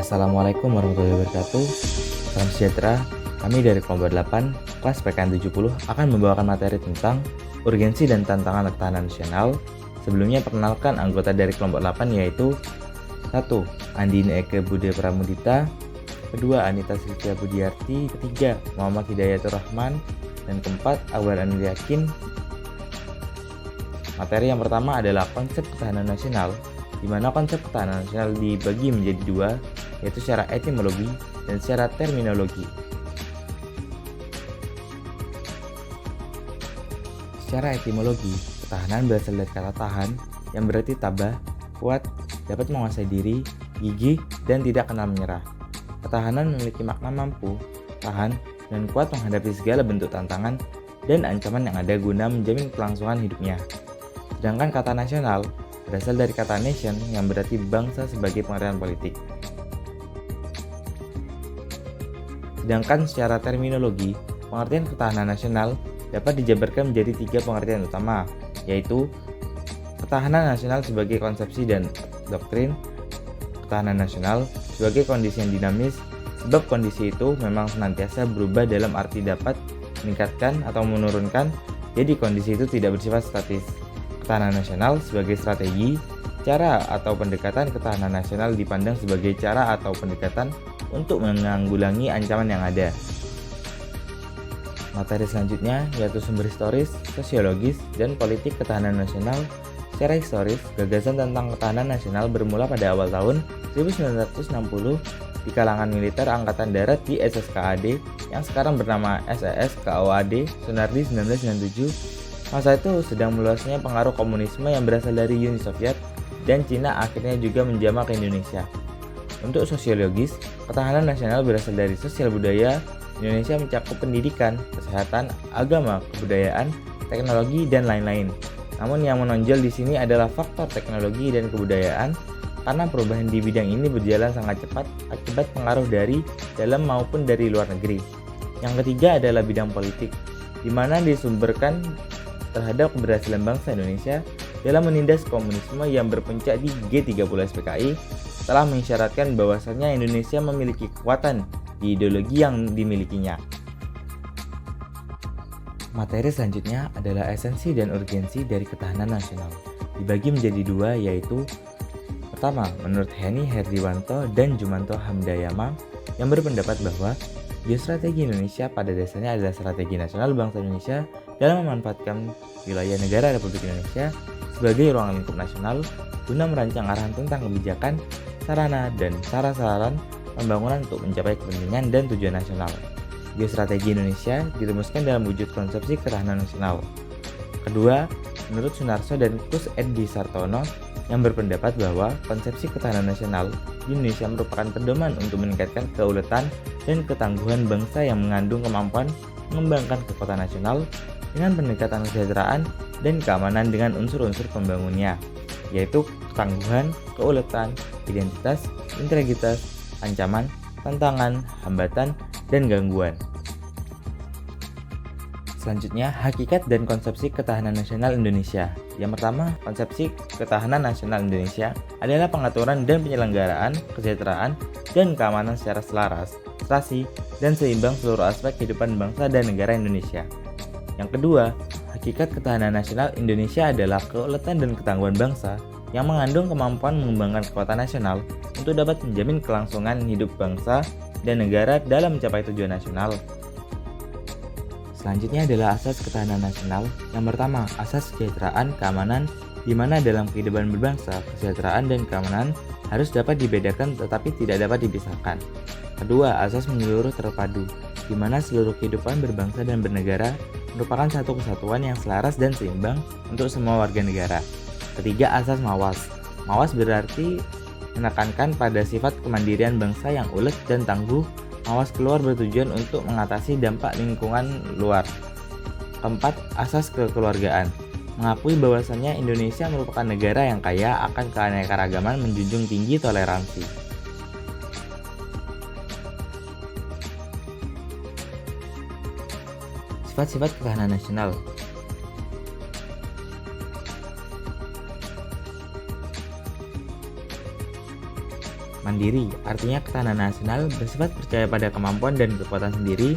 Assalamualaikum warahmatullahi wabarakatuh. Salam sejahtera. Kami dari kelompok 8, kelas PKN 70 akan membawakan materi tentang urgensi dan tantangan ketahanan nasional. Sebelumnya perkenalkan anggota dari kelompok 8 yaitu 1. Andini Eke Bude Pramudita, kedua Anita Sylvia Budiarti, ketiga Muhammad Hidayatur Rahman, dan keempat Awar Anil Yakin. Materi yang pertama adalah konsep ketahanan nasional, di mana konsep ketahanan nasional dibagi menjadi dua, yaitu secara etimologi dan secara terminologi. Secara etimologi, ketahanan berasal dari kata tahan, yang berarti tabah, kuat, dapat menguasai diri, gigih, dan tidak kenal menyerah. Ketahanan memiliki makna mampu, tahan, dan kuat menghadapi segala bentuk tantangan dan ancaman yang ada guna menjamin kelangsungan hidupnya. Sedangkan kata nasional berasal dari kata nation yang berarti bangsa sebagai pengertian politik. Sedangkan secara terminologi, pengertian ketahanan nasional dapat dijabarkan menjadi tiga pengertian utama, yaitu ketahanan nasional sebagai konsepsi dan doktrin, ketahanan nasional sebagai kondisi yang dinamis, sebab kondisi itu memang senantiasa berubah dalam arti dapat meningkatkan atau menurunkan, jadi kondisi itu tidak bersifat statis. Ketahanan nasional sebagai strategi, cara atau pendekatan ketahanan nasional dipandang sebagai cara atau pendekatan untuk menanggulangi ancaman yang ada. Materi selanjutnya yaitu sumber historis, sosiologis, dan politik ketahanan nasional. Secara historis, gagasan tentang ketahanan nasional bermula pada awal tahun 1960 di kalangan militer Angkatan Darat di SSKAD yang sekarang bernama SES KOAD Sunardi 1997. Masa itu sedang meluasnya pengaruh komunisme yang berasal dari Uni Soviet dan Cina akhirnya juga menjamah ke Indonesia. Untuk sosiologis, ketahanan nasional berasal dari sosial budaya. Indonesia mencakup pendidikan, kesehatan, agama, kebudayaan, teknologi, dan lain-lain. Namun yang menonjol di sini adalah faktor teknologi dan kebudayaan karena perubahan di bidang ini berjalan sangat cepat akibat pengaruh dari dalam maupun dari luar negeri. Yang ketiga adalah bidang politik, di mana disumberkan terhadap keberhasilan bangsa Indonesia dalam menindas komunisme yang berpuncak di G30 SPKI telah mengisyaratkan bahwasannya Indonesia memiliki kekuatan di ideologi yang dimilikinya. Materi selanjutnya adalah esensi dan urgensi dari ketahanan nasional. Dibagi menjadi dua, yaitu pertama, menurut Henny Herdiwanto dan Jumanto Hamdayama yang berpendapat bahwa geostrategi Indonesia pada dasarnya adalah strategi nasional bangsa Indonesia dalam memanfaatkan wilayah negara Republik Indonesia sebagai ruang lingkup nasional guna merancang arahan tentang kebijakan, sarana, dan saran-saran pembangunan untuk mencapai kepentingan dan tujuan nasional. Geostrategi Indonesia dirumuskan dalam wujud konsepsi ketahanan nasional. Kedua, menurut Sunarso dan Kus Edi Sartono yang berpendapat bahwa konsepsi ketahanan nasional di Indonesia merupakan pedoman untuk meningkatkan keuletan dan ketangguhan bangsa yang mengandung kemampuan mengembangkan kekuatan nasional dengan pendekatan kesejahteraan dan keamanan dengan unsur-unsur pembangunnya, yaitu ketangguhan, keuletan, identitas, integritas, ancaman, tantangan, hambatan, dan gangguan. Selanjutnya, hakikat dan konsepsi ketahanan nasional Indonesia. Yang pertama, konsepsi ketahanan nasional Indonesia adalah pengaturan dan penyelenggaraan kesejahteraan dan keamanan secara selaras, serasi, dan seimbang seluruh aspek kehidupan bangsa dan negara Indonesia. Yang kedua, hakikat ketahanan nasional Indonesia adalah keuletan dan ketangguhan bangsa yang mengandung kemampuan mengembangkan kekuatan nasional untuk dapat menjamin kelangsungan hidup bangsa dan negara dalam mencapai tujuan nasional. Selanjutnya adalah asas ketahanan nasional. Yang pertama, asas kesejahteraan, keamanan, di mana dalam kehidupan berbangsa, kesejahteraan dan keamanan harus dapat dibedakan tetapi tidak dapat dipisahkan. Kedua, asas menyeluruh terpadu, di mana seluruh kehidupan berbangsa dan bernegara merupakan satu kesatuan yang selaras dan seimbang untuk semua warga negara. Ketiga, asas mawas. Mawas berarti menekankan pada sifat kemandirian bangsa yang ulet dan tangguh. Mawas keluar bertujuan untuk mengatasi dampak lingkungan luar. Keempat, asas kekeluargaan. Mengakui bahwasannya Indonesia merupakan negara yang kaya akan keanekaragaman, menjunjung tinggi toleransi. Sifat-sifat ketahanan nasional. Mandiri, artinya ketahanan nasional bersifat percaya pada kemampuan dan kekuatan sendiri.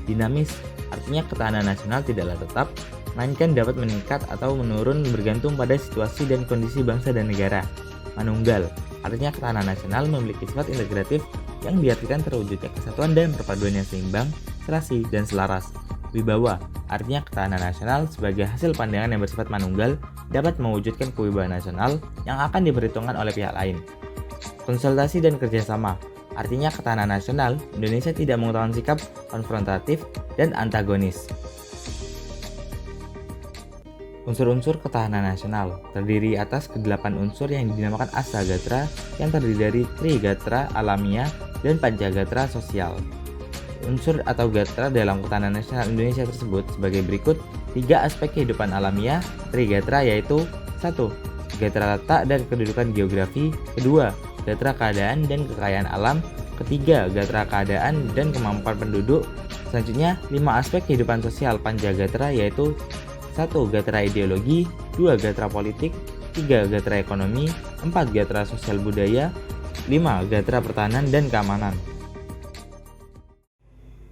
Dinamis, artinya ketahanan nasional tidaklah tetap, melainkan dapat meningkat atau menurun bergantung pada situasi dan kondisi bangsa dan negara. Manunggal, artinya ketahanan nasional memiliki sifat integratif yang diartikan terwujudnya kesatuan dan perpaduan yang seimbang, serasi, dan selaras. Wibawa, artinya ketahanan nasional sebagai hasil pandangan yang bersifat manunggal dapat mewujudkan kewibawaan nasional yang akan diperhitungkan oleh pihak lain. Konsultasi dan kerjasama, artinya ketahanan nasional Indonesia tidak mengutamakan sikap konfrontatif dan antagonis. Unsur-unsur ketahanan nasional terdiri atas ke-8 unsur yang dinamakan Asagatra yang terdiri dari Trigatra alamiah dan Pancagatra sosial. Unsur atau gatra dalam ketahanan nasional Indonesia tersebut sebagai berikut. 3 aspek kehidupan alamiah Trigatra yaitu 1. Gatra letak dan kedudukan geografi. 2. Gatra keadaan dan kekayaan alam. 3. Gatra keadaan dan kemampuan penduduk. Selanjutnya 5 aspek kehidupan sosial Pancagatra yaitu 1. Gatra ideologi. 2. Gatra politik. 3. Gatra ekonomi. 4. Gatra sosial budaya. 5. Gatra pertahanan dan keamanan.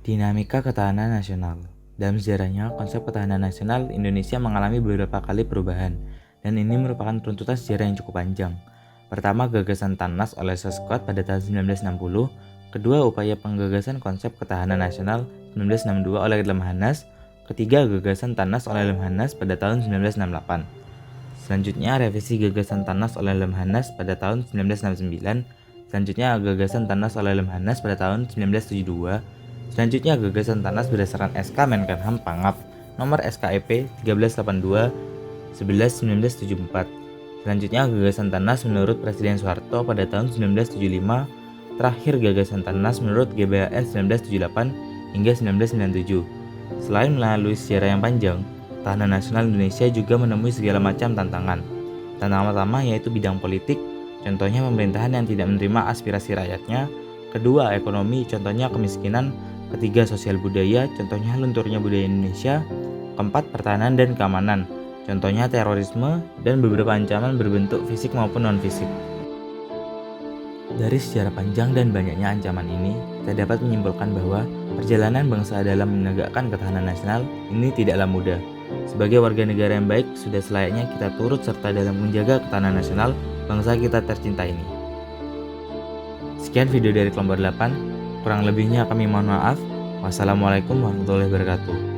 Dinamika ketahanan nasional. Dalam sejarahnya, konsep ketahanan nasional Indonesia mengalami beberapa kali perubahan, dan ini merupakan runtutan sejarah yang cukup panjang. Pertama, gagasan TANNAS oleh Scott pada tahun 1960. Kedua, upaya penggagasan konsep ketahanan nasional 1962 oleh Lemhanas. Ketiga, gagasan TANNAS oleh Lemhanas pada tahun 1968. Selanjutnya, revisi gagasan TANNAS oleh Lemhanas pada tahun 1969. Selanjutnya, gagasan TANNAS oleh Lemhanas pada tahun 1972. Selanjutnya, gagasan TANNAS berdasarkan SK Menkumham Pangap nomor SKEP 1382 11 1974. Selanjutnya, gagasan TANNAS menurut Presiden Soeharto pada tahun 1975. Terakhir, gagasan TANNAS menurut GBHN 1978 hingga 1997. Selain melalui sejarah yang panjang, ketahanan nasional Indonesia juga menemui segala macam tantangan. Tantangan pertama yaitu bidang politik, contohnya pemerintahan yang tidak menerima aspirasi rakyatnya. Kedua, ekonomi, contohnya kemiskinan. Ketiga, sosial budaya, contohnya lunturnya budaya Indonesia. Keempat, pertahanan dan keamanan, contohnya terorisme dan beberapa ancaman berbentuk fisik maupun non-fisik. Dari sejarah panjang dan banyaknya ancaman ini, kita dapat menyimpulkan bahwa perjalanan bangsa dalam menegakkan ketahanan nasional ini tidaklah mudah. Sebagai warga negara yang baik, sudah selayaknya kita turut serta dalam menjaga ketahanan nasional bangsa kita tercinta ini. Sekian video dari kelompok 8. Kurang lebihnya kami mohon maaf. Wassalamualaikum warahmatullahi wabarakatuh.